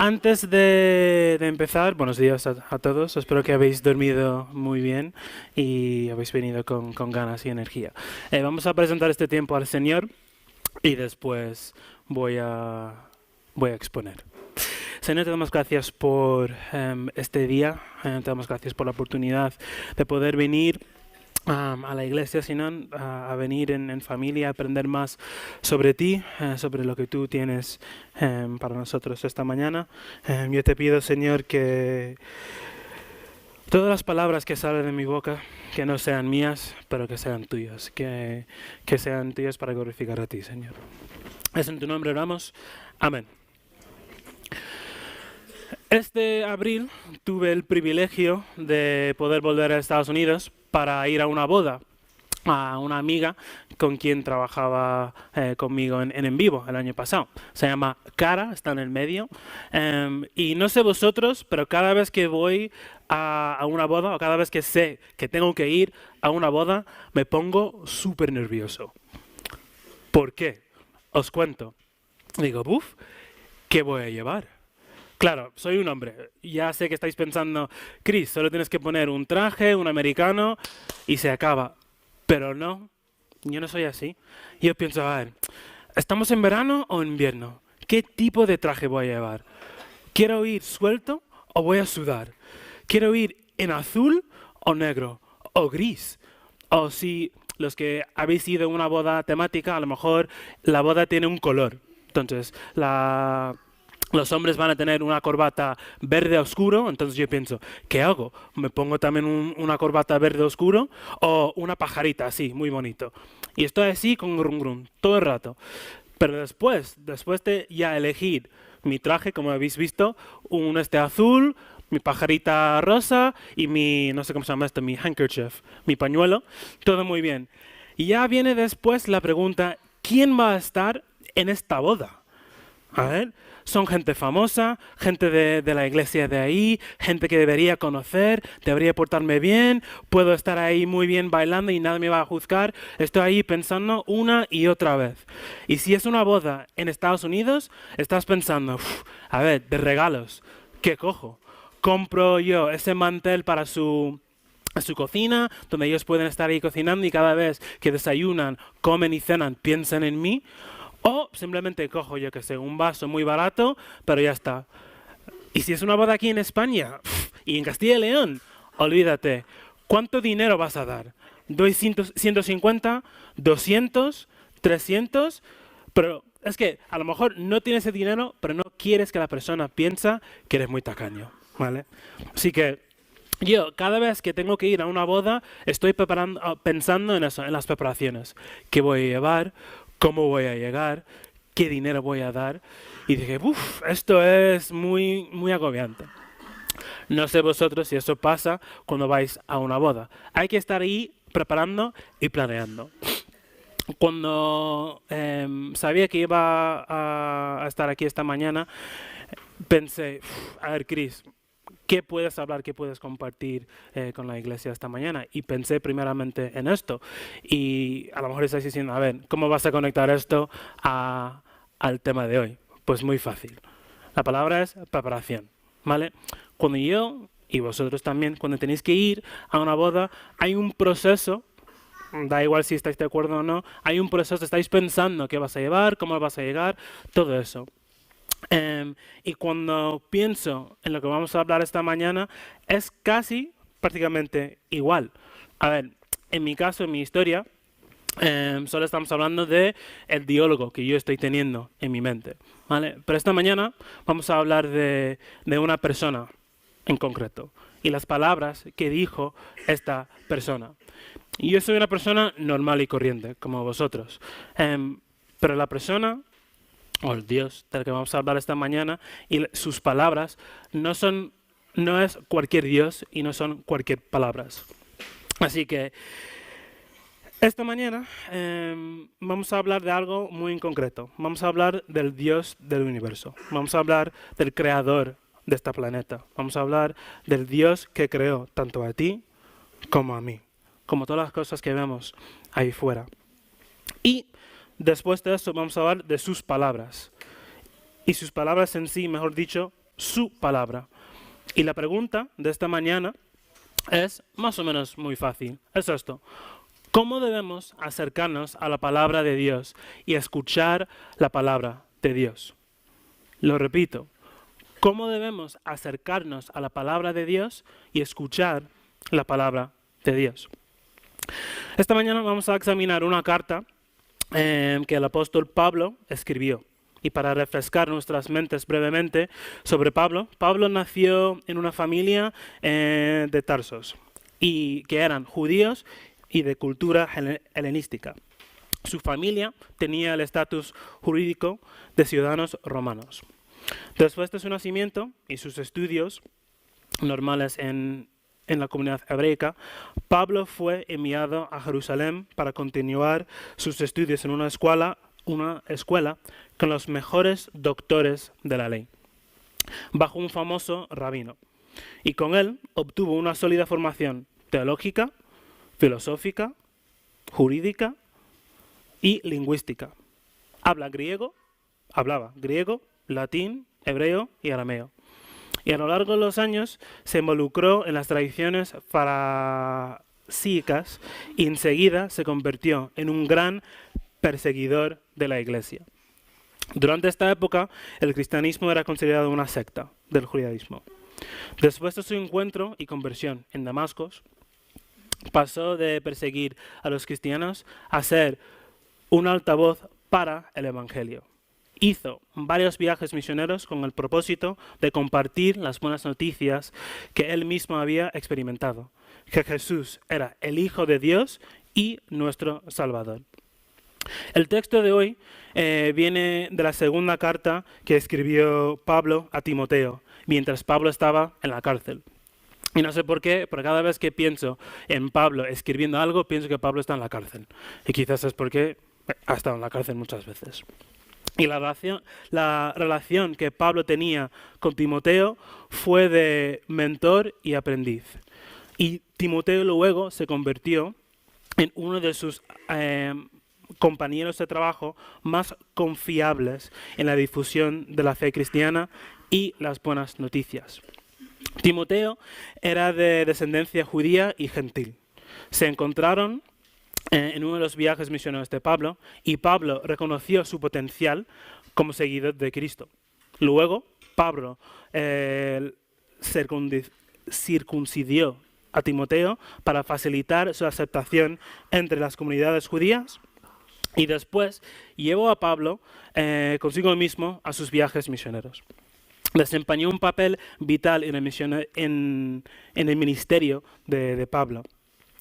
Antes de empezar, buenos días a todos. Espero que habéis dormido muy bien y habéis venido con ganas y energía. Vamos a presentar este tiempo al Señor y después voy a, voy a exponer. Señor, te damos gracias por este día, te damos gracias por la oportunidad de poder venir a la iglesia, sino a venir en familia, a aprender más sobre ti, sobre lo que tú tienes para nosotros esta mañana. Yo te pido, Señor, que todas las palabras que salen de mi boca, que no sean mías, pero que sean tuyas, que sean tuyas para glorificar a ti, Señor. Es en tu nombre oramos. Amén. Este abril tuve el privilegio de poder volver a Estados Unidos para ir a una boda a una amiga con quien trabajaba conmigo en vivo el año pasado. Se llama Cara, está en el medio. Y no sé vosotros, pero cada vez que voy a una boda o cada vez que sé que tengo que ir a una boda, me pongo súper nervioso. ¿Por qué? Os cuento. Digo, buf, ¿qué voy a llevar? Claro, soy un hombre. Ya sé que estáis pensando, Chris, solo tienes que poner un traje, un americano y se acaba. Pero no, yo no soy así. Yo pienso, a ver, ¿estamos en verano o en invierno? ¿Qué tipo de traje voy a llevar? ¿Quiero ir suelto o voy a sudar? ¿Quiero ir en azul o negro o gris? O si los que habéis ido a una boda temática, a lo mejor la boda tiene un color. Entonces, los hombres van a tener una corbata verde oscuro, entonces yo pienso, ¿qué hago? ¿Me pongo también una corbata verde oscuro o una pajarita así, muy bonito? Y estoy así con grum grum todo el rato. Pero después de ya elegir mi traje, como habéis visto, un azul, mi pajarita rosa y mi, no sé cómo se llama esto, mi handkerchief, mi pañuelo, todo muy bien. Y ya viene después la pregunta, ¿quién va a estar en esta boda? A ver, son gente famosa, gente de la iglesia de ahí, gente que debería conocer, debería portarme bien, puedo estar ahí muy bien bailando y nadie me va a juzgar. Estoy ahí pensando una y otra vez. Y si es una boda en Estados Unidos, estás pensando, a ver, de regalos, ¿qué cojo? ¿Compro yo ese mantel para su cocina, donde ellos pueden estar ahí cocinando y cada vez que desayunan, comen y cenan, piensan en mí? O simplemente cojo, yo que sé, un vaso muy barato, pero ya está. Y si es una boda aquí en España y en Castilla y León, olvídate. ¿Cuánto dinero vas a dar? ¿200, 150, 200, 300? Pero es que a lo mejor no tienes ese dinero, pero no quieres que la persona piense que eres muy tacaño, ¿vale? Así que yo, cada vez que tengo que ir a una boda, estoy pensando en eso, en las preparaciones. ¿Qué voy a llevar? ¿Cómo voy a llegar? ¿Qué dinero voy a dar? Y dije, uff, esto es muy, muy agobiante. No sé vosotros si eso pasa cuando vais a una boda. Hay que estar ahí preparando y planeando. Cuando sabía que iba a estar aquí esta mañana, pensé, a ver, Chris, ¿qué puedes hablar, qué puedes compartir con la iglesia esta mañana? Y pensé primeramente en esto. Y a lo mejor estáis diciendo, a ver, ¿cómo vas a conectar esto al tema de hoy? Pues muy fácil. La palabra es preparación, ¿vale? Cuando yo, y vosotros también, cuando tenéis que ir a una boda, hay un proceso. Da igual si estáis de acuerdo o no, hay un proceso, estáis pensando qué vas a llevar, cómo vas a llegar, todo eso. Y cuando pienso en lo que vamos a hablar esta mañana, es casi prácticamente igual. A ver, en mi caso, en mi historia, solo estamos hablando de el diálogo que yo estoy teniendo en mi mente, ¿vale? Pero esta mañana vamos a hablar de una persona en concreto y las palabras que dijo esta persona. Y yo soy una persona normal y corriente, como vosotros. Pero la persona o el Dios del que vamos a hablar esta mañana y sus palabras no es cualquier Dios y no son cualquier palabras. Así que esta mañana vamos a hablar de algo muy en concreto. Vamos a hablar del Dios del universo. Vamos a hablar del creador de este planeta. Vamos a hablar del Dios que creó tanto a ti como a mí, como todas las cosas que vemos ahí fuera. Y después de eso vamos a hablar de sus palabras. Y sus palabras en sí, mejor dicho, su palabra. Y la pregunta de esta mañana es más o menos muy fácil. Es esto: ¿cómo debemos acercarnos a la palabra de Dios y escuchar la palabra de Dios? Lo repito, ¿cómo debemos acercarnos a la palabra de Dios y escuchar la palabra de Dios? Esta mañana vamos a examinar una carta que el apóstol Pablo escribió. Y para refrescar nuestras mentes brevemente sobre Pablo, Pablo nació en una familia de Tarsos, y que eran judíos y de cultura helenística. Su familia tenía el estatus jurídico de ciudadanos romanos. Después de su nacimiento y sus estudios normales en la comunidad hebreica, Pablo fue enviado a Jerusalén para continuar sus estudios en una escuela con los mejores doctores de la ley, bajo un famoso rabino. Y con él obtuvo una sólida formación teológica, filosófica, jurídica y lingüística. Hablaba griego, latín, hebreo y arameo. Y a lo largo de los años se involucró en las tradiciones faraísicas y enseguida se convirtió en un gran perseguidor de la iglesia. Durante esta época, el cristianismo era considerado una secta del judaísmo. Después de su encuentro y conversión en Damasco, pasó de perseguir a los cristianos a ser un altavoz para el evangelio. Hizo varios viajes misioneros con el propósito de compartir las buenas noticias que él mismo había experimentado, que Jesús era el Hijo de Dios y nuestro Salvador. El texto de hoy viene de la segunda carta que escribió Pablo a Timoteo, mientras Pablo estaba en la cárcel. Y no sé por qué, pero cada vez que pienso en Pablo escribiendo algo, pienso que Pablo está en la cárcel. Y quizás es porque ha estado en la cárcel muchas veces. Y la relación que Pablo tenía con Timoteo fue de mentor y aprendiz. Y Timoteo luego se convirtió en uno de sus compañeros de trabajo más confiables en la difusión de la fe cristiana y las buenas noticias. Timoteo era de descendencia judía y gentil. Se encontraron en uno de los viajes misioneros de Pablo, y Pablo reconoció su potencial como seguidor de Cristo. Luego, Pablo circuncidió a Timoteo para facilitar su aceptación entre las comunidades judías, y después llevó a Pablo consigo mismo a sus viajes misioneros. Desempeñó un papel vital en el ministerio de Pablo.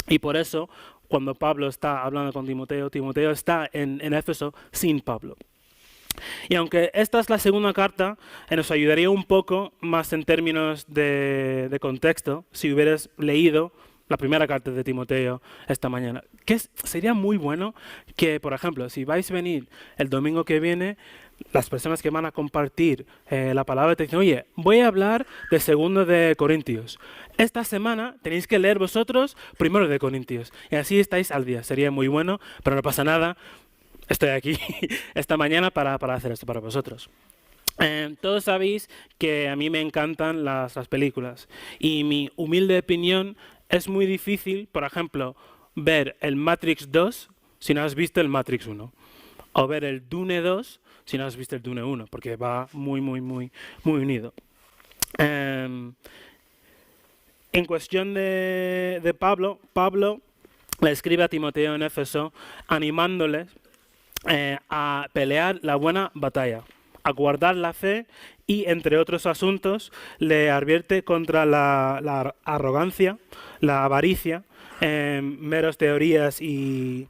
Y por eso, cuando Pablo está hablando con Timoteo, Timoteo está en Éfeso sin Pablo. Y aunque esta es la segunda carta, nos ayudaría un poco más en términos de contexto si hubieras leído la primera carta de Timoteo esta mañana. Sería muy bueno que, por ejemplo, si vais a venir el domingo que viene, las personas que van a compartir la palabra te dicen: oye, voy a hablar de 2 de Corintios. Esta semana tenéis que leer vosotros 1 de Corintios. Y así estáis al día. Sería muy bueno, pero no pasa nada. Estoy aquí esta mañana para hacer esto para vosotros. Todos sabéis que a mí me encantan las películas. Y mi humilde opinión, es muy difícil, por ejemplo, ver el Matrix 2 si no has visto el Matrix 1. O ver el Dune 2 si no has visto el Dune 1, porque va muy, muy, muy, muy unido. En cuestión de Pablo le escribe a Timoteo en Éfeso animándoles a pelear la buena batalla, a guardar la fe y, entre otros asuntos, le advierte contra la arrogancia, la avaricia, meras teorías y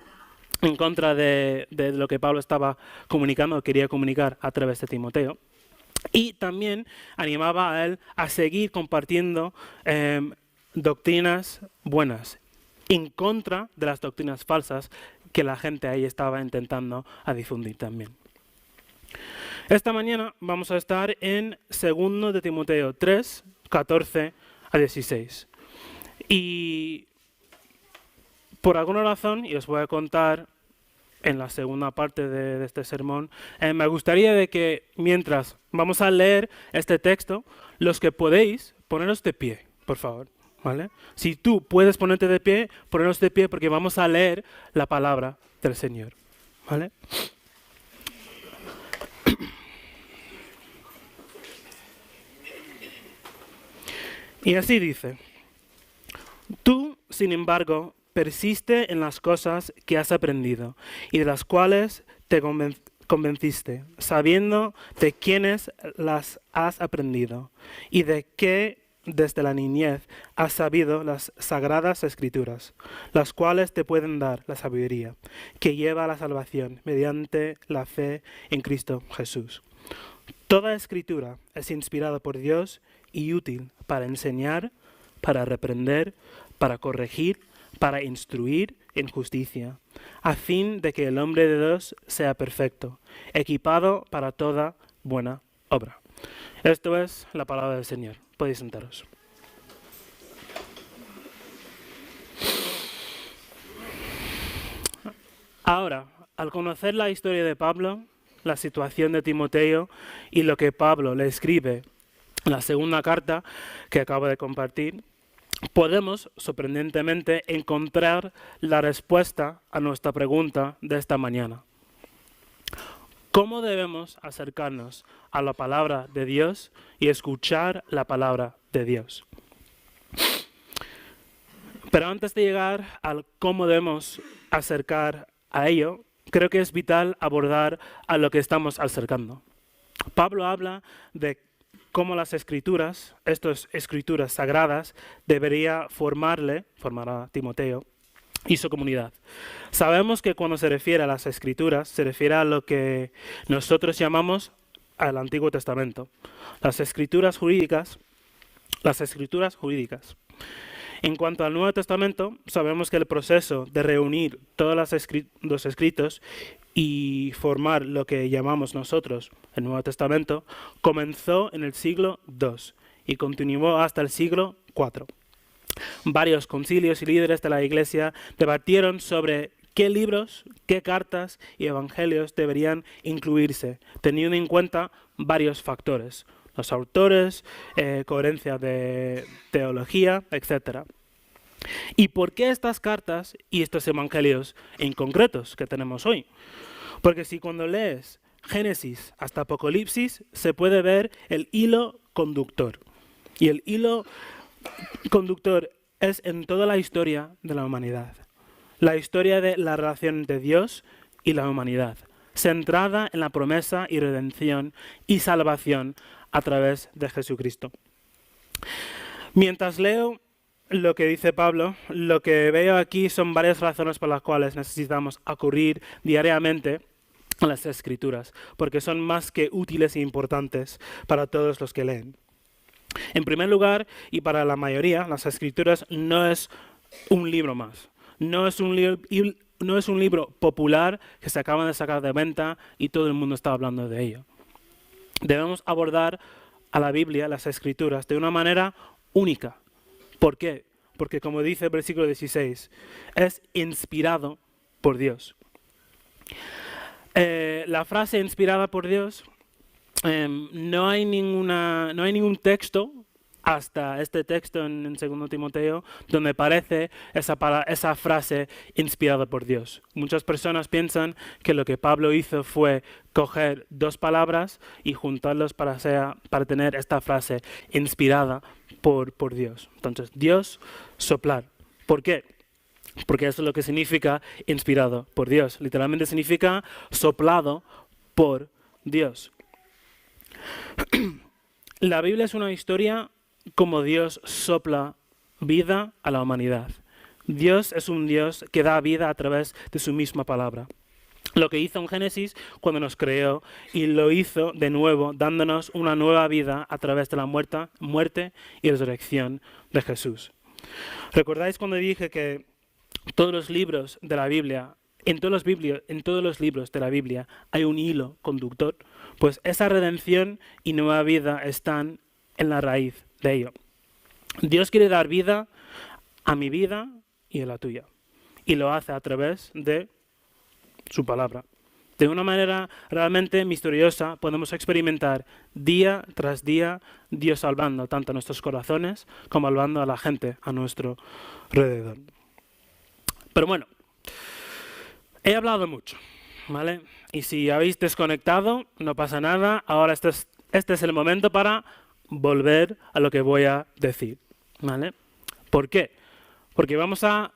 en contra de lo que Pablo estaba comunicando, quería comunicar a través de Timoteo. Y también animaba a él a seguir compartiendo doctrinas buenas, en contra de las doctrinas falsas que la gente ahí estaba intentando a difundir también. Esta mañana vamos a estar en 2 de Timoteo 3, 14 a 16. Y por alguna razón, y os voy a contar en la segunda parte de este sermón, me gustaría de que mientras vamos a leer este texto, los que podéis, poneros de pie, por favor, ¿vale? Si tú puedes ponerte de pie, poneros de pie porque vamos a leer la palabra del Señor, ¿vale? Y así dice: tú, sin embargo, persiste en las cosas que has aprendido y de las cuales te convenciste, sabiendo de quiénes las has aprendido y de que desde la niñez has sabido las sagradas escrituras, las cuales te pueden dar la sabiduría que lleva a la salvación mediante la fe en Cristo Jesús. Toda escritura es inspirada por Dios y útil para enseñar, para reprender, para corregir, para instruir en justicia, a fin de que el hombre de Dios sea perfecto, equipado para toda buena obra. Esto es la palabra del Señor. Podéis sentaros. Ahora, al conocer la historia de Pablo, la situación de Timoteo y lo que Pablo le escribe en la segunda carta que acabo de compartir, podemos, sorprendentemente, encontrar la respuesta a nuestra pregunta de esta mañana. ¿Cómo debemos acercarnos a la palabra de Dios y escuchar la palabra de Dios? Pero antes de llegar al cómo debemos acercar a ello, creo que es vital abordar a lo que estamos acercando. Pablo habla de cómo las escrituras, estas escrituras sagradas, debería formar a Timoteo y su comunidad. Sabemos que cuando se refiere a las escrituras, se refiere a lo que nosotros llamamos al Antiguo Testamento. Las escrituras jurídicas. En cuanto al Nuevo Testamento, sabemos que el proceso de reunir todos los escritos y formar lo que llamamos nosotros el Nuevo Testamento comenzó en el siglo II y continuó hasta el siglo IV. Varios concilios y líderes de la Iglesia debatieron sobre qué libros, qué cartas y evangelios deberían incluirse, teniendo en cuenta varios factores: los autores, coherencia de teología, etc. ¿Y por qué estas cartas y estos evangelios en concretos que tenemos hoy? Porque si cuando lees Génesis hasta Apocalipsis se puede ver el hilo conductor. Y el hilo conductor es en toda la historia de la humanidad. La historia de la relación de Dios y la humanidad, centrada en la promesa y redención y salvación a través de Jesucristo. Mientras leo lo que dice Pablo, lo que veo aquí son varias razones por las cuales necesitamos acudir diariamente a las Escrituras, porque son más que útiles e importantes para todos los que leen. En primer lugar, y para la mayoría, las Escrituras no es un libro más. No es un libro popular que se acaba de sacar de venta y todo el mundo está hablando de ello. Debemos abordar a la Biblia, las Escrituras, de una manera única. ¿Por qué? Porque, como dice el versículo 16, es inspirado por Dios. La frase inspirada por Dios, no hay ningún texto hasta este texto en 2 Timoteo donde aparece esa frase inspirada por Dios. Muchas personas piensan que lo que Pablo hizo fue coger dos palabras y juntarlos para tener esta frase inspirada por Dios. Entonces, Dios, soplar. ¿Por qué? Porque eso es lo que significa inspirado por Dios. Literalmente significa soplado por Dios. La Biblia es una historia como Dios sopla vida a la humanidad. Dios es un Dios que da vida a través de su misma palabra. Lo que hizo en Génesis cuando nos creó, y lo hizo de nuevo dándonos una nueva vida a través de la muerte y resurrección de Jesús. ¿Recordáis cuando dije que todos los libros de la Biblia, en todos los libros de la Biblia hay un hilo conductor? Pues esa redención y nueva vida están en la raíz de ello. Dios quiere dar vida a mi vida y a la tuya. Y lo hace a través de su palabra. De una manera realmente misteriosa podemos experimentar día tras día Dios salvando tanto a nuestros corazones como salvando a la gente a nuestro alrededor. Pero bueno, he hablado mucho, ¿vale? Y si habéis desconectado, no pasa nada. Ahora este es el momento para volver a lo que voy a decir, ¿vale? ¿Por qué? Porque vamos a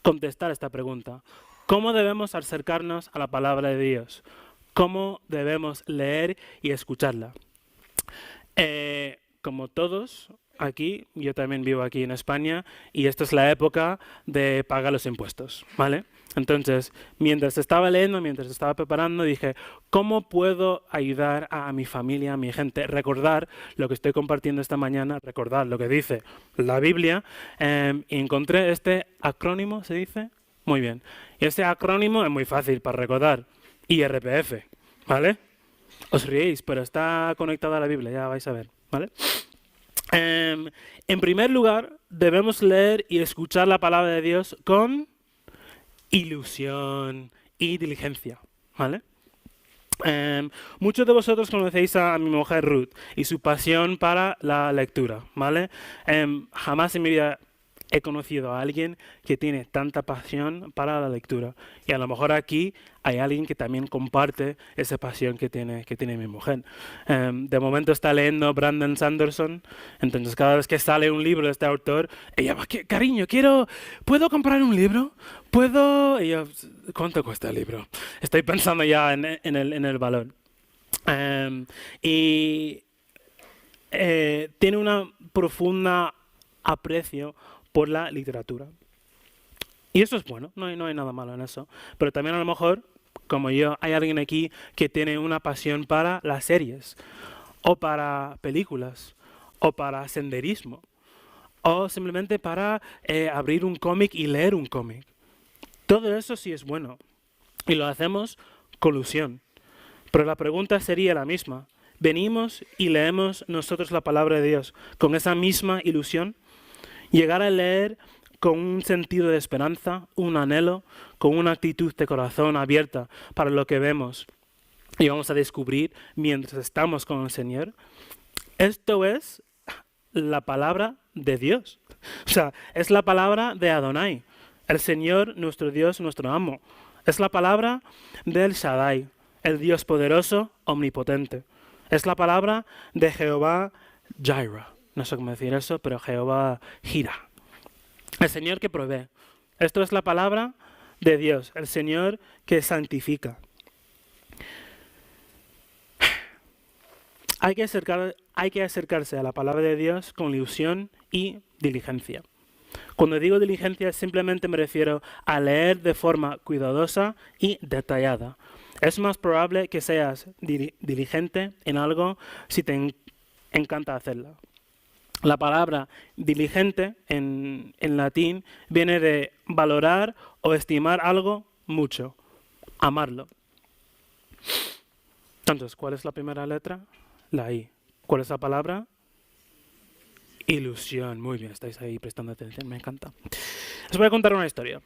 contestar esta pregunta. ¿Cómo debemos acercarnos a la palabra de Dios? ¿Cómo debemos leer y escucharla? Como todos aquí, yo también vivo aquí en España y esta es la época de pagar los impuestos, ¿vale? Entonces, mientras estaba leyendo, mientras estaba preparando, dije, ¿cómo puedo ayudar a mi familia, a mi gente? Recordar lo que estoy compartiendo esta mañana, recordar lo que dice la Biblia. Y encontré este acrónimo, ¿se dice? Muy bien. Y este acrónimo es muy fácil para recordar. IRPF, ¿vale? Os ríéis, pero está conectado a la Biblia, ya vais a ver, ¿vale? En primer lugar, debemos leer y escuchar la palabra de Dios con ilusión y diligencia, ¿vale? Muchos de vosotros conocéis a mi mujer Ruth y su pasión para la lectura, ¿vale? Jamás en mi vida he conocido a alguien que tiene tanta pasión para la lectura. Y a lo mejor aquí hay alguien que también comparte esa pasión que tiene mi mujer. De momento está leyendo Brandon Sanderson, entonces cada vez que sale un libro de este autor, ella va, cariño, ¿puedo comprar un libro? ¿Puedo? Y yo, ¿cuánto cuesta el libro? Estoy pensando ya en el valor. Tiene una profunda aprecio por la literatura. Y eso es bueno, no hay nada malo en eso. Pero también a lo mejor, como yo, hay alguien aquí que tiene una pasión para las series, o para películas, o para senderismo, o simplemente para abrir un cómic y leer un cómic. Todo eso sí es bueno. Y lo hacemos con ilusión. Pero la pregunta sería la misma. ¿Venimos y leemos nosotros la palabra de Dios con esa misma ilusión? Llegar a leer con un sentido de esperanza, un anhelo, con una actitud de corazón abierta para lo que vemos y vamos a descubrir mientras estamos con el Señor. Esto es la palabra de Dios. O sea, es la palabra de Adonai, el Señor, nuestro Dios, nuestro amo. Es la palabra del Shaddai, el Dios poderoso, omnipotente. Es la palabra de Jehová Jireh. No sé cómo decir eso, pero Jehová gira. El Señor que provee. Esto es la palabra de Dios, el Señor que santifica. Hay que acercarse a la palabra de Dios con ilusión y diligencia. Cuando digo diligencia, simplemente me refiero a leer de forma cuidadosa y detallada. Es más probable que seas diligente en algo si te encanta hacerlo. La palabra diligente en latín viene de valorar o estimar algo mucho, amarlo. Entonces, ¿cuál es la primera letra? La I. ¿Cuál es la palabra? Ilusión. Muy bien, estáis ahí prestando atención, me encanta. Os voy a contar una historia.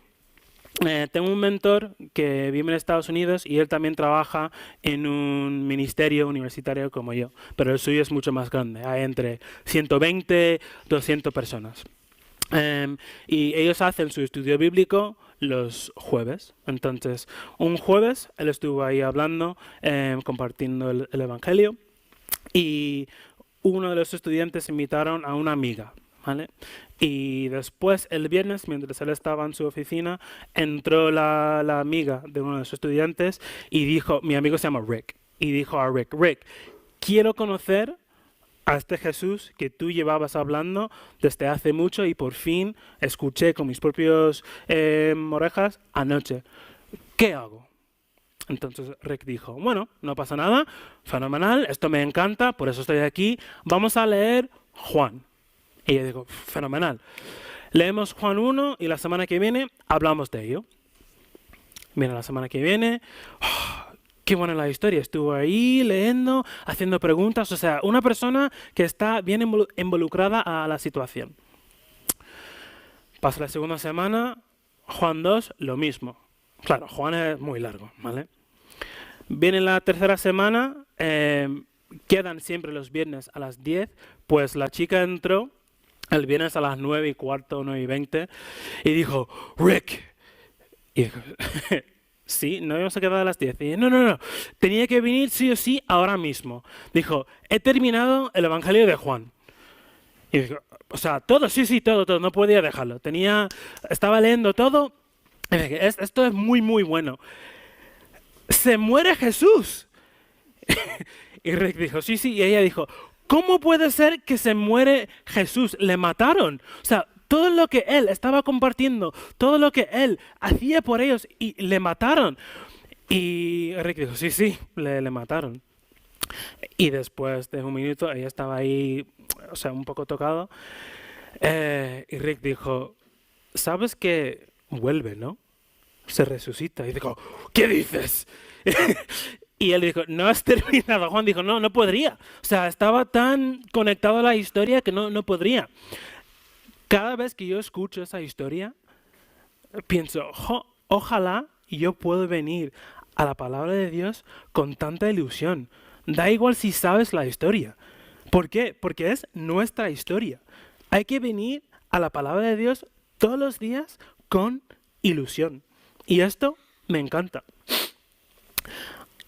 Tengo un mentor que vive en Estados Unidos y él también trabaja en un ministerio universitario como yo, pero el suyo es mucho más grande, hay entre 120 200 personas. Y ellos hacen su estudio bíblico los jueves. Entonces, un jueves él estuvo ahí hablando, compartiendo el Evangelio, y uno de los estudiantes invitaron a una amiga, ¿vale? Y después, el viernes, mientras él estaba en su oficina, entró la amiga de uno de sus estudiantes y dijo, mi amigo se llama Rick, y dijo a Rick, quiero conocer a este Jesús que tú llevabas hablando desde hace mucho y por fin escuché con mis propias orejas anoche. ¿Qué hago? Entonces Rick dijo, bueno, no pasa nada, fenomenal, esto me encanta, por eso estoy aquí, vamos a leer Juan. Y yo digo, fenomenal. Leemos Juan 1 y la semana que viene hablamos de ello. Mira, la semana que viene, qué buena la historia. Estuvo ahí leyendo, haciendo preguntas. O sea, una persona que está bien involucrada a la situación. Pasa la segunda semana, Juan 2, lo mismo. Claro, Juan es muy largo, ¿vale? Viene la tercera semana, quedan siempre los viernes a las 10, pues la chica entró el viernes a las 9:15, 9:20, y dijo, Rick, y dijo, sí, no íbamos a quedar a las 10. Y dije, no, no, no, tenía que venir sí o sí ahora mismo. Dijo, he terminado el Evangelio de Juan. Y dijo, o sea, todo, sí, sí, todo, todo, no podía dejarlo. Estaba leyendo todo, y dije, esto es muy, muy bueno. Se muere Jesús. Y Rick dijo, sí, sí, y ella dijo, ¿cómo puede ser que se muere Jesús? Le mataron. O sea, todo lo que él estaba compartiendo, todo lo que él hacía por ellos, y le mataron. Y Rick dijo, sí, sí, le mataron. Y después de un minuto, ella estaba ahí, o sea, un poco tocado. Y Rick dijo, ¿sabes que vuelve, no? Se resucita. Y dijo, ¿qué dices? Y él dijo, no has terminado. Juan dijo, no, no podría. O sea, estaba tan conectado a la historia que no podría. Cada vez que yo escucho esa historia, pienso, ojalá yo pueda venir a la palabra de Dios con tanta ilusión. Da igual si sabes la historia. ¿Por qué? Porque es nuestra historia. Hay que venir a la palabra de Dios todos los días con ilusión. Y esto me encanta.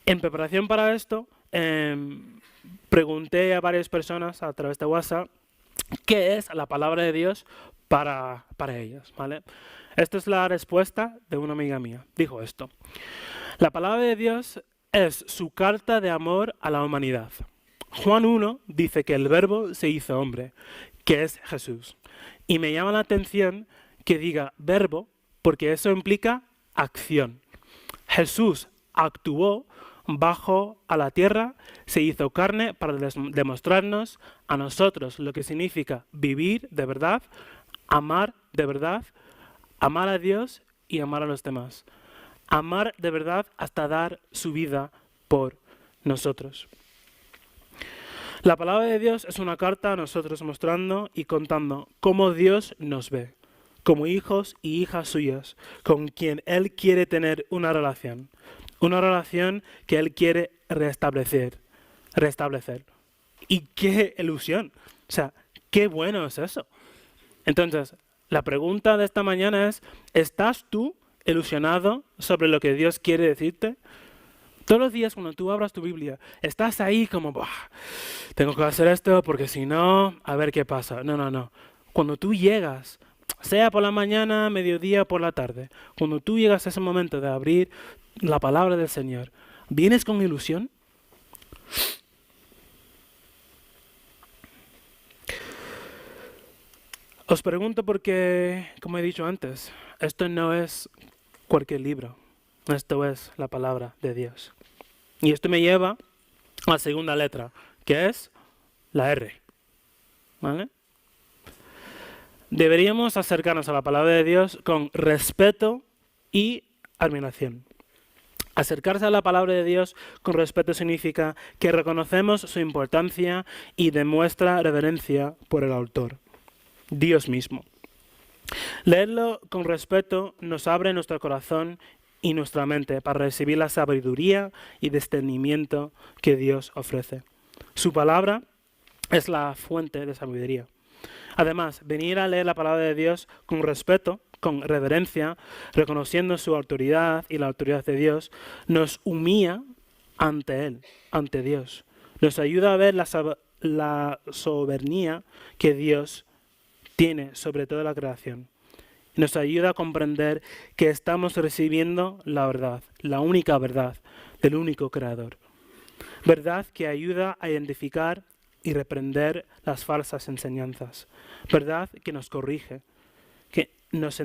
En preparación para esto, pregunté a varias personas a través de WhatsApp qué es la palabra de Dios para ellas, ¿vale? Esta es la respuesta de una amiga mía. Dijo esto. La palabra de Dios es su carta de amor a la humanidad. Juan 1 dice que el Verbo se hizo hombre, que es Jesús. Y me llama la atención que diga verbo, porque eso implica acción. Jesús actuó, bajó a la tierra, se hizo carne para demostrarnos a nosotros lo que significa vivir de verdad, amar de verdad, amar a Dios y amar a los demás. Amar de verdad hasta dar su vida por nosotros. La palabra de Dios es una carta a nosotros mostrando y contando cómo Dios nos ve, como hijos y hijas suyas, con quien Él quiere tener una relación que Él quiere restablecer. Y qué ilusión, o sea, qué bueno es eso. Entonces, la pregunta de esta mañana es, ¿estás tú ilusionado sobre lo que Dios quiere decirte? Todos los días cuando tú abras tu Biblia, estás ahí como, tengo que hacer esto porque si no, a ver qué pasa. No, no, no. Cuando tú llegas, sea por la mañana, mediodía o por la tarde, cuando tú llegas a ese momento de abrir la palabra del Señor, ¿vienes con ilusión? Os pregunto porque, como he dicho antes, esto no es cualquier libro. Esto es la palabra de Dios. Y esto me lleva a la segunda letra, que es la R. ¿Vale? Deberíamos acercarnos a la palabra de Dios con respeto y admiración. Acercarse a la palabra de Dios con respeto significa que reconocemos su importancia y demuestra reverencia por el autor, Dios mismo. Leerlo con respeto nos abre nuestro corazón y nuestra mente para recibir la sabiduría y discernimiento que Dios ofrece. Su palabra es la fuente de sabiduría. Además, venir a leer la palabra de Dios con respeto, con reverencia, reconociendo su autoridad y la autoridad de Dios, nos humilla ante Él, ante Dios. Nos ayuda a ver la soberanía que Dios tiene sobre toda la creación. Nos ayuda a comprender que estamos recibiendo la verdad, la única verdad del único creador. Verdad que ayuda a identificar y reprender las falsas enseñanzas. Verdad que nos corrige, que nos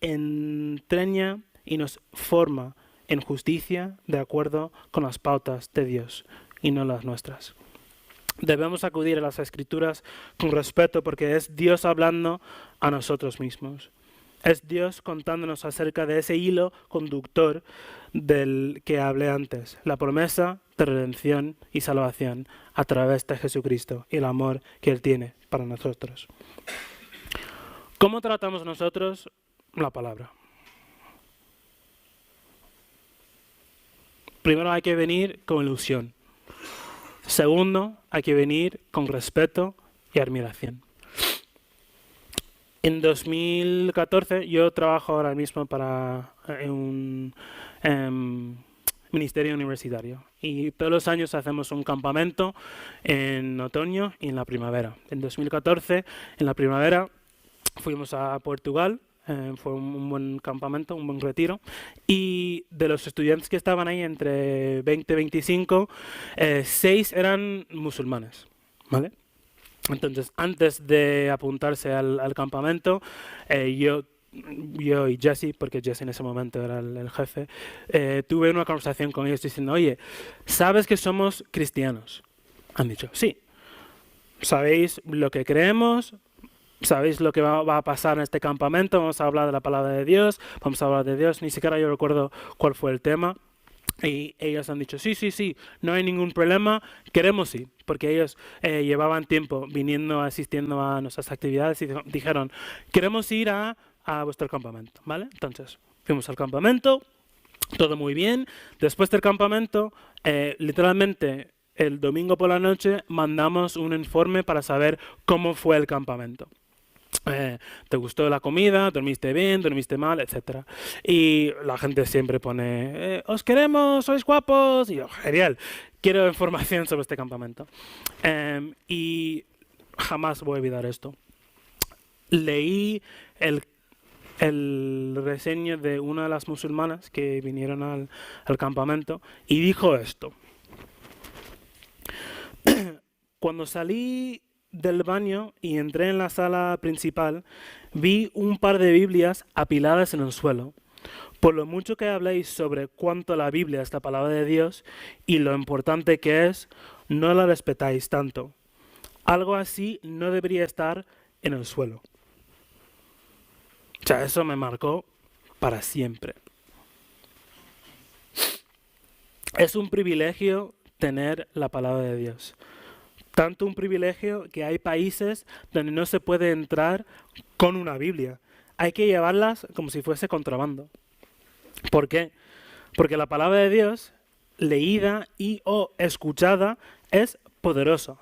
entreña y nos forma en justicia de acuerdo con las pautas de Dios y no las nuestras. Debemos acudir a las Escrituras con respeto porque es Dios hablando a nosotros mismos. Es Dios contándonos acerca de ese hilo conductor del que hablé antes, la promesa de redención y salvación a través de Jesucristo y el amor que Él tiene para nosotros. ¿Cómo tratamos nosotros la palabra? primero hay que venir con ilusión. Segundo, hay que venir con respeto y admiración. En 2014 yo trabajo ahora mismo para un ministerio universitario y todos los años hacemos un campamento en otoño y en la primavera. En 2014, en la primavera, fuimos a Portugal. Fue un buen campamento, un buen retiro. Y de los estudiantes que estaban ahí, entre 20 y 25, 6 eran musulmanes, ¿vale? Entonces, antes de apuntarse al campamento, yo y Jesse, porque Jesse en ese momento era el jefe, tuve una conversación con ellos diciendo, oye, ¿sabes que somos cristianos? Han dicho, sí. ¿Sabéis lo que creemos? ¿Sabéis lo que va a pasar en este campamento? Vamos a hablar de la palabra de Dios, vamos a hablar de Dios. Ni siquiera yo recuerdo cuál fue el tema. Y ellos han dicho, sí, no hay ningún problema, queremos ir. Porque ellos llevaban tiempo viniendo, asistiendo a nuestras actividades y dijeron, queremos ir a vuestro campamento, ¿vale? Entonces, fuimos al campamento, todo muy bien. Después del campamento, literalmente el domingo por la noche mandamos un informe para saber cómo fue el campamento. ¿Te gustó la comida? ¿Dormiste bien? ¿Dormiste mal? Etcétera. Y la gente siempre pone, os queremos, sois guapos. Y yo, genial, quiero información sobre este campamento. Y jamás voy a olvidar esto. Leí el reseño de una de las musulmanas que vinieron al campamento y dijo esto. Cuando salí del baño y entré en la sala principal, vi un par de Biblias apiladas en el suelo. Por lo mucho que habléis sobre cuánto la Biblia es la palabra de Dios y lo importante que es, no la respetáis tanto. Algo así no debería estar en el suelo. O sea, eso me marcó para siempre. Es un privilegio tener la palabra de Dios. Tanto un privilegio que hay países donde no se puede entrar con una Biblia. Hay que llevarlas como si fuese contrabando. ¿Por qué? Porque la palabra de Dios, leída y o escuchada, es poderosa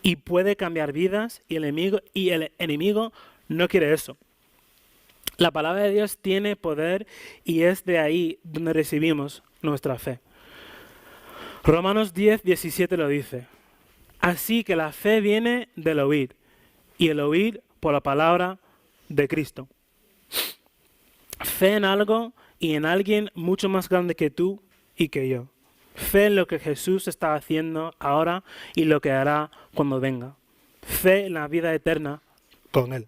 y puede cambiar vidas y el enemigo no quiere eso. La palabra de Dios tiene poder y es de ahí donde recibimos nuestra fe. Romanos 10:17 lo dice. Así que la fe viene del oír, y el oír por la palabra de Cristo. Fe en algo y en alguien mucho más grande que tú y que yo. Fe en lo que Jesús está haciendo ahora y lo que hará cuando venga. Fe en la vida eterna con Él.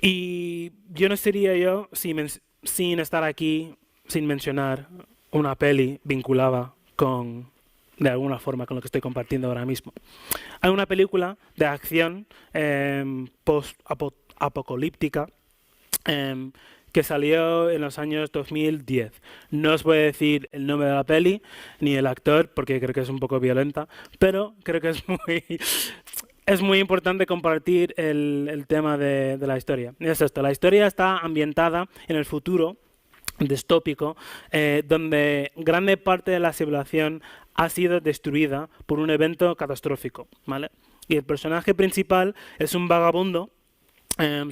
Y yo no sería yo sin estar aquí, sin mencionar una peli vinculada de alguna forma con lo que estoy compartiendo ahora mismo. Hay una película de acción post-apocalíptica que salió en los años 2010. No os voy a decir el nombre de la peli ni el actor porque creo que es un poco violenta, pero creo que es muy importante compartir el tema de la historia. Es esto, la historia está ambientada en el futuro distópico, donde grande parte de la civilización ha sido destruida por un evento catastrófico, ¿vale? Y el personaje principal es un vagabundo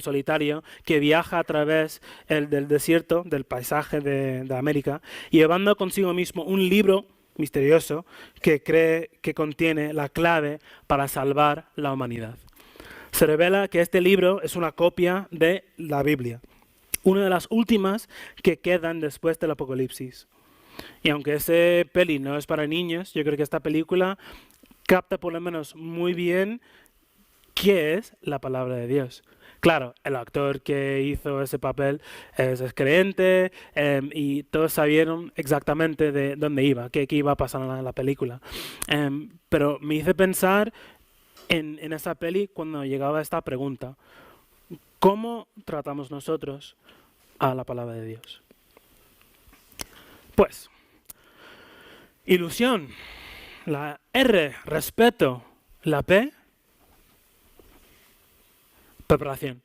solitario que viaja a través del desierto, del paisaje de América, llevando consigo mismo un libro misterioso que cree que contiene la clave para salvar la humanidad. Se revela que este libro es una copia de la Biblia, una de las últimas que quedan después del Apocalipsis. Y aunque ese peli no es para niños, yo creo que esta película capta por lo menos muy bien qué es la palabra de Dios. Claro, el actor que hizo ese papel es creyente y todos sabían exactamente de dónde iba, qué iba a pasar en la película. Pero me hice pensar en esa peli cuando llegaba esta pregunta. ¿Cómo tratamos nosotros a la palabra de Dios? Pues, ilusión, la R, respeto, la P, preparación.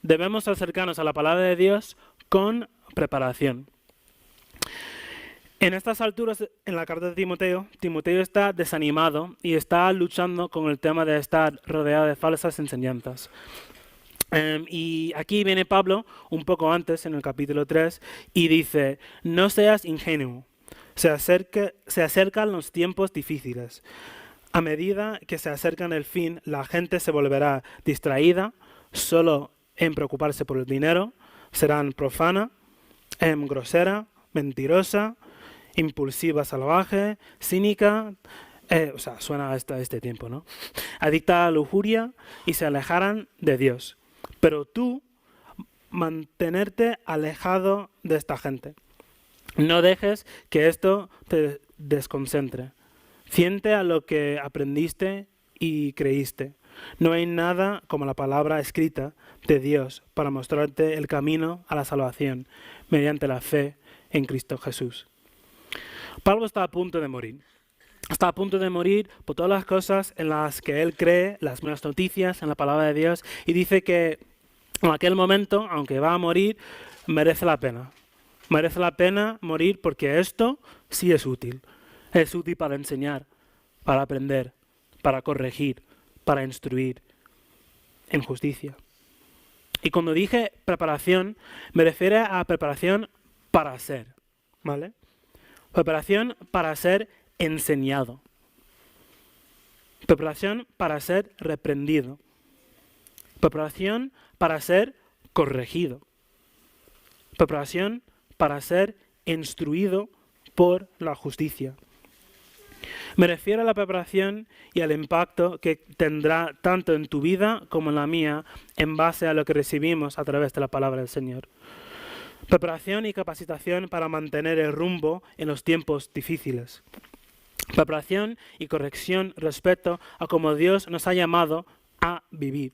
Debemos acercarnos a la palabra de Dios con preparación. En estas alturas, en la carta de Timoteo, Timoteo está desanimado y está luchando con el tema de estar rodeado de falsas enseñanzas. Y aquí viene Pablo, un poco antes, en el capítulo 3, y dice, no seas ingenuo, se acercan los tiempos difíciles. A medida que se acercan el fin, la gente se volverá distraída solo en preocuparse por el dinero, serán profana, grosera, mentirosa, impulsiva, salvaje, cínica, suena hasta este tiempo, ¿no? Adicta a la lujuria y se alejarán de Dios. Pero tú, mantenerte alejado de esta gente. No dejes que esto te desconcentre. Ciente a lo que aprendiste y creíste. No hay nada como la palabra escrita de Dios para mostrarte el camino a la salvación mediante la fe en Cristo Jesús. Pablo está a punto de morir. Está a punto de morir por todas las cosas en las que él cree, las buenas noticias en la palabra de Dios, y dice que en aquel momento, aunque va a morir, merece la pena. Merece la pena morir porque esto sí es útil. Es útil para enseñar, para aprender, para corregir, para instruir en justicia. Y cuando dije preparación, me refiero a preparación para ser, ¿vale? Preparación para ser enseñado. Preparación para ser reprendido. Preparación para ser corregido. Preparación para ser instruido por la justicia. Me refiero a la preparación y al impacto que tendrá tanto en tu vida como en la mía en base a lo que recibimos a través de la palabra del Señor. Preparación y capacitación para mantener el rumbo en los tiempos difíciles. Preparación y corrección respecto a cómo Dios nos ha llamado a vivir.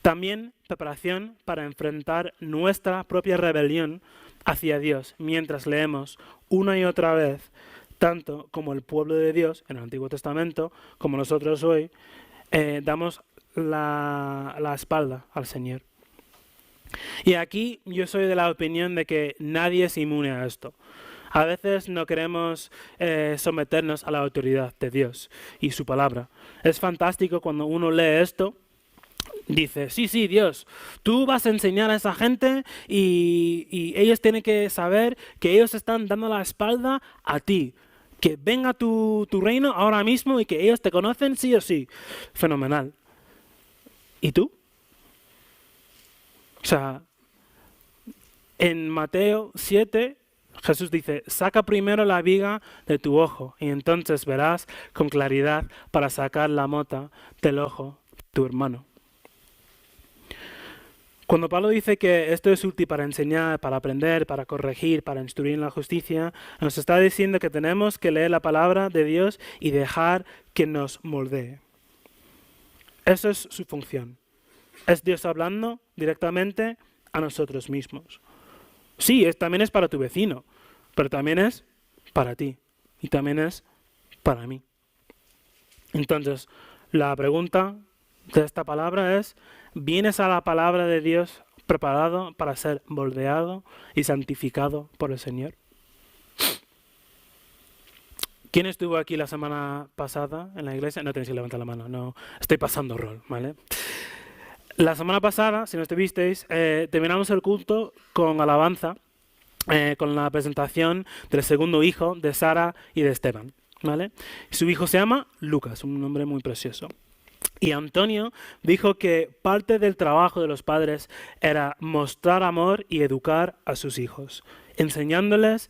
También preparación para enfrentar nuestra propia rebelión hacia Dios mientras leemos una y otra vez, tanto como el pueblo de Dios en el Antiguo Testamento, como nosotros hoy, damos la espalda al Señor. Y aquí yo soy de la opinión de que nadie es inmune a esto. A veces no queremos someternos a la autoridad de Dios y su palabra. Es fantástico cuando uno lee esto, dice, sí, Dios, tú vas a enseñar a esa gente y ellos tienen que saber que ellos están dando la espalda a ti. Que venga tu reino ahora mismo y que ellos te conocen sí o sí. Fenomenal. ¿Y tú? O sea, en Mateo 7, Jesús dice, saca primero la viga de tu ojo y entonces verás con claridad para sacar la mota del ojo de tu hermano. Cuando Pablo dice que esto es útil para enseñar, para aprender, para corregir, para instruir en la justicia, nos está diciendo que tenemos que leer la palabra de Dios y dejar que nos moldee. Eso es su función. Es Dios hablando directamente a nosotros mismos. Sí, también es para tu vecino, pero también es para ti y también es para mí. Entonces, la pregunta de esta palabra es, ¿vienes a la palabra de Dios preparado para ser moldeado y santificado por el Señor? ¿Quién estuvo aquí la semana pasada en la iglesia? No tenéis que levantar la mano, no, estoy pasando rol, ¿vale? La semana pasada, si no estuvisteis, terminamos el culto con alabanza, con la presentación del segundo hijo de Sara y de Esteban, ¿vale? Su hijo se llama Lucas, un nombre muy precioso. Y Antonio dijo que parte del trabajo de los padres era mostrar amor y educar a sus hijos, enseñándoles,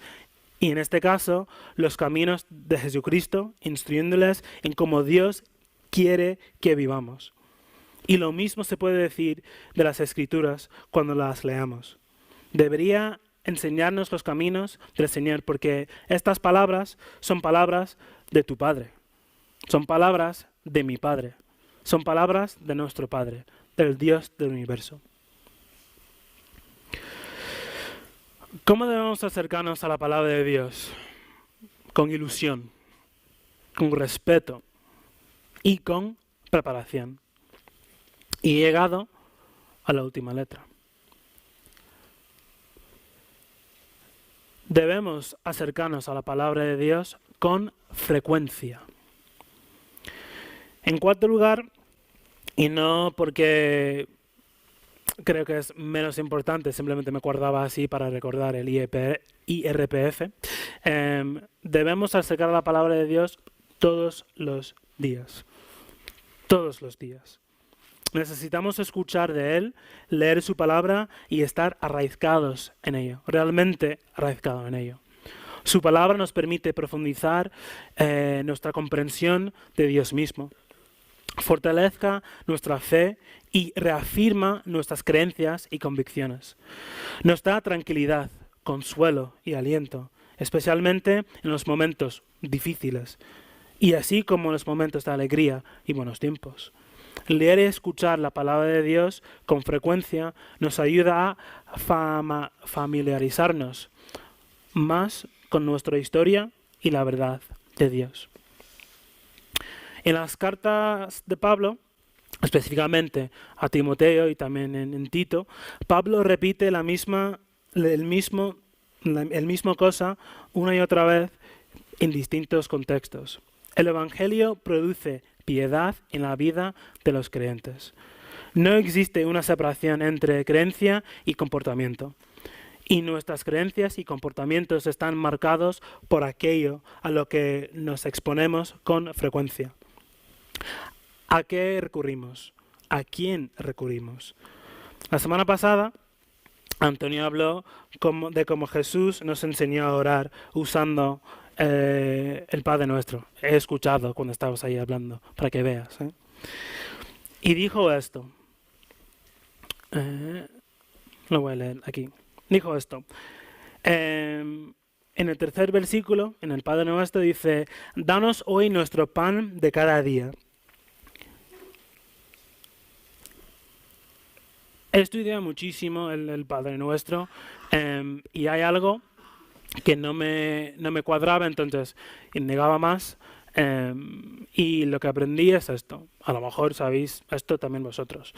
y en este caso, los caminos de Jesucristo, instruyéndoles en cómo Dios quiere que vivamos. Y lo mismo se puede decir de las Escrituras cuando las leamos. Debería enseñarnos los caminos del Señor, porque estas palabras son palabras de tu Padre, son palabras de mi Padre. Son palabras de nuestro Padre, del Dios del universo. ¿Cómo debemos acercarnos a la palabra de Dios? Con ilusión, con respeto y con preparación. Y he llegado a la última letra. Debemos acercarnos a la palabra de Dios con frecuencia. En cuarto lugar, y no porque creo que es menos importante, simplemente me acordaba así para recordar el IRPF, debemos acercar a la palabra de Dios todos los días. Todos los días. Necesitamos escuchar de Él, leer su palabra y estar arraigados en ello, realmente arraigados en ello. Su palabra nos permite profundizar nuestra comprensión de Dios mismo, fortalezca nuestra fe y reafirma nuestras creencias y convicciones. Nos da tranquilidad, consuelo y aliento, especialmente en los momentos difíciles, y así como en los momentos de alegría y buenos tiempos. Leer y escuchar la palabra de Dios con frecuencia nos ayuda a familiarizarnos más con nuestra historia y la verdad de Dios. En las cartas de Pablo, específicamente a Timoteo y también en Tito, Pablo repite el mismo cosa una y otra vez en distintos contextos. El Evangelio produce piedad en la vida de los creyentes. No existe una separación entre creencia y comportamiento. Y nuestras creencias y comportamientos están marcados por aquello a lo que nos exponemos con frecuencia. ¿A qué recurrimos? ¿A quién recurrimos? La semana pasada, Antonio habló de cómo Jesús nos enseñó a orar usando el Padre Nuestro. He escuchado cuando estabas ahí hablando, para que veas. Y dijo esto. Lo voy a leer aquí. Dijo esto. En el tercer versículo, en el Padre Nuestro, dice: danos hoy nuestro pan de cada día. He estudiado muchísimo el Padre Nuestro y hay algo que no me cuadraba, entonces negaba más, y lo que aprendí es esto. A lo mejor sabéis esto también vosotros.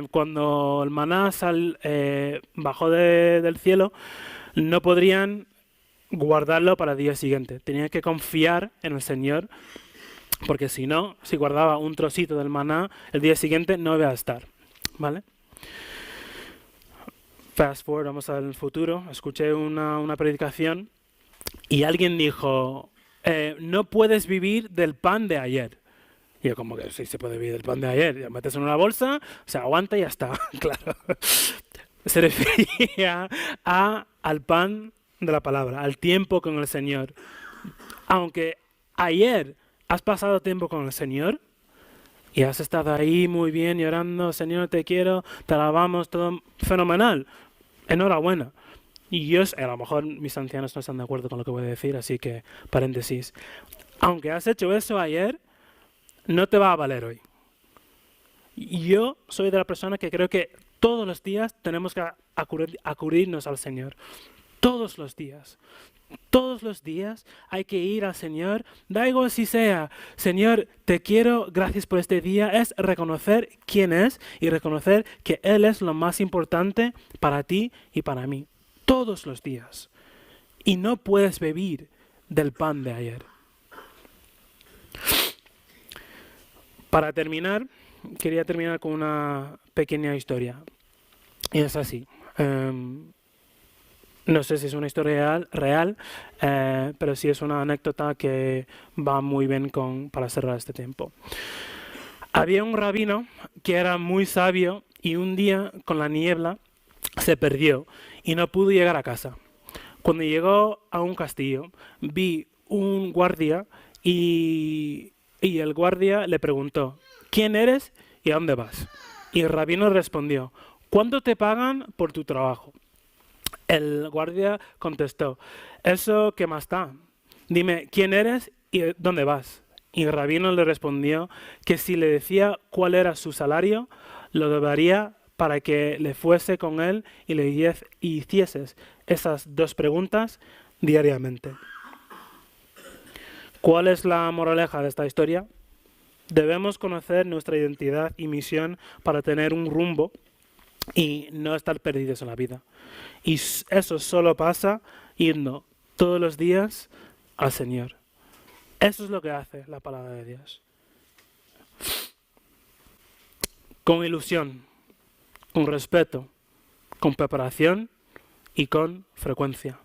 Cuando el maná bajó del cielo, no podrían guardarlo para el día siguiente. Tenían que confiar en el Señor, porque si no, si guardaba un trocito del maná, el día siguiente no iba a estar. ¿Vale? Fast forward, vamos al futuro. Escuché una predicación y alguien dijo: no puedes vivir del pan de ayer. Y yo, como que sí se puede vivir del pan de ayer. Lo metes en una bolsa, se aguanta y ya está. Claro. Se refería al pan de la palabra, al tiempo con el Señor. Aunque ayer has pasado tiempo con el Señor y has estado ahí muy bien llorando: Señor, te quiero, te alabamos, todo fenomenal. Enhorabuena. Y a lo mejor mis ancianos no están de acuerdo con lo que voy a decir, así que paréntesis. Aunque has hecho eso ayer, no te va a valer hoy. Yo soy de la persona que creo que todos los días tenemos que acudirnos al Señor. Todos los días. Todos los días hay que ir al Señor, da igual si sea: Señor, te quiero, gracias por este día. Es reconocer quién es y reconocer que Él es lo más importante para ti y para mí. Todos los días. Y no puedes vivir del pan de ayer. Para terminar, quería terminar con una pequeña historia. Y es así. No sé si es una historia real, pero sí es una anécdota que va muy bien para cerrar este tiempo. Había un rabino que era muy sabio y un día con la niebla se perdió y no pudo llegar a casa. Cuando llegó a un castillo, vi un guardia y el guardia le preguntó: ¿quién eres y a dónde vas? Y el rabino respondió: ¿cuánto te pagan por tu trabajo? El guardia contestó: ¿eso qué más da? Dime, ¿quién eres y dónde vas? Y el rabino le respondió que si le decía cuál era su salario, lo debería para que le fuese con él y le hicieses esas dos preguntas diariamente. ¿Cuál es la moraleja de esta historia? Debemos conocer nuestra identidad y misión para tener un rumbo y no estar perdidos en la vida. Y eso solo pasa yendo todos los días al Señor. Eso es lo que hace la palabra de Dios. Con ilusión, con respeto, con preparación y con frecuencia.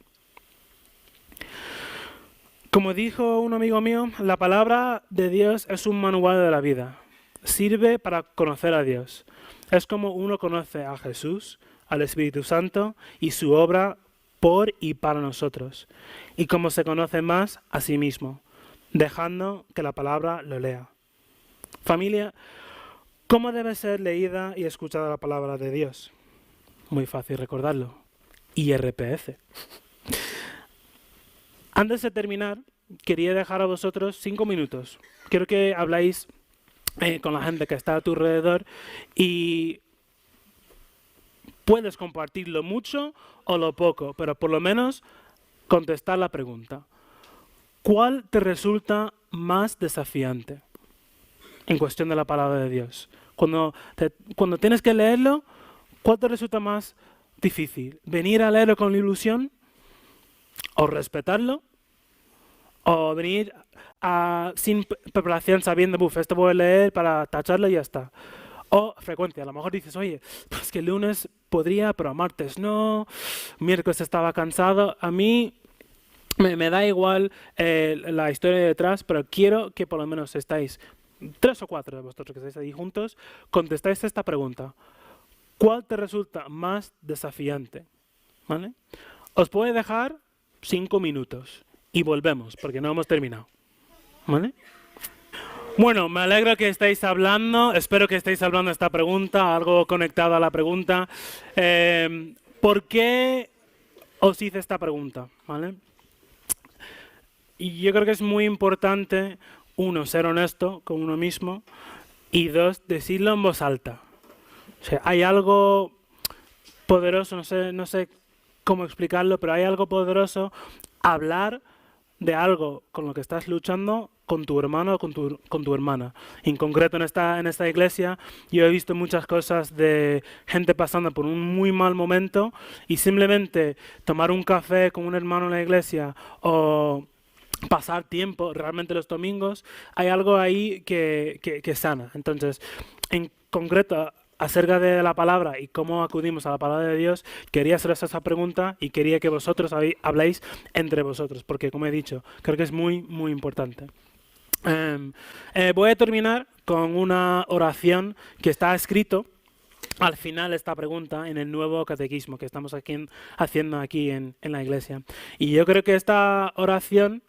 Como dijo un amigo mío, la palabra de Dios es un manual de la vida. Sirve para conocer a Dios. Es como uno conoce a Jesús, al Espíritu Santo y su obra por y para nosotros. Y como se conoce más a sí mismo, dejando que la palabra lo lea. Familia, ¿cómo debe ser leída y escuchada la palabra de Dios? Muy fácil recordarlo. IRPF. Antes de terminar, quería dejar a vosotros 5 minutos. Quiero que habláis con la gente que está a tu alrededor y puedes compartirlo mucho o lo poco, pero por lo menos contestar la pregunta. ¿Cuál te resulta más desafiante en cuestión de la palabra de Dios? Cuando tienes que leerlo, ¿cuál te resulta más difícil? ¿Venir a leerlo con la ilusión? ¿O respetarlo? ¿O venir sin preparación sabiendo, esto voy a leer para tacharlo y ya está? O frecuencia, a lo mejor dices, oye, pues que el lunes podría, pero martes no, miércoles estaba cansado. A mí me da igual la historia detrás, pero quiero que por lo menos estáis, 3 o 4 de vosotros que estáis ahí juntos, contestáis esta pregunta. ¿Cuál te resulta más desafiante? ¿Vale? Os puedo dejar 5 minutos y volvemos, porque no hemos terminado. ¿Vale? Bueno, me alegro que estéis hablando, espero que estéis hablando de esta pregunta, algo conectado a la pregunta. ¿Por qué os hice esta pregunta? ¿Vale? Y yo creo que es muy importante, uno, ser honesto con uno mismo y dos, decirlo en voz alta. O sea, hay algo poderoso, no sé cómo explicarlo, pero hay algo poderoso hablar de algo con lo que estás luchando con tu hermano o con tu hermana. En concreto en esta iglesia yo he visto muchas cosas de gente pasando por un muy mal momento y simplemente tomar un café con un hermano en la iglesia o pasar tiempo, realmente los domingos, hay algo ahí que sana. Entonces, en concreto, acerca de la palabra y cómo acudimos a la palabra de Dios, quería haceros esa pregunta y quería que vosotros habléis entre vosotros, porque como he dicho, creo que es muy, muy importante. Voy a terminar con una oración que está escrito al final de esta pregunta en el nuevo catequismo que estamos haciendo aquí en la iglesia. Y yo creo que esta oración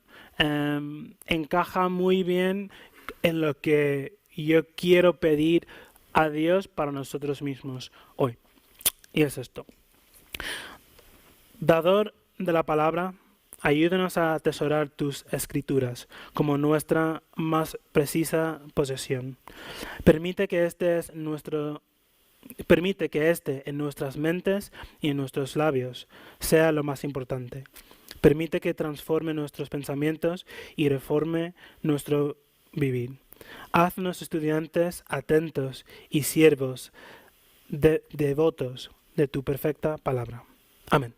encaja muy bien en lo que yo quiero pedir a Dios para nosotros mismos hoy. Y es esto. Dador de la palabra, ayúdanos a atesorar tus escrituras como nuestra más precisa posesión. Permite que esté en nuestras mentes y en nuestros labios sea lo más importante. Permite que transforme nuestros pensamientos y reforme nuestro vivir. Haznos estudiantes atentos y siervos devotos de tu perfecta palabra. Amén.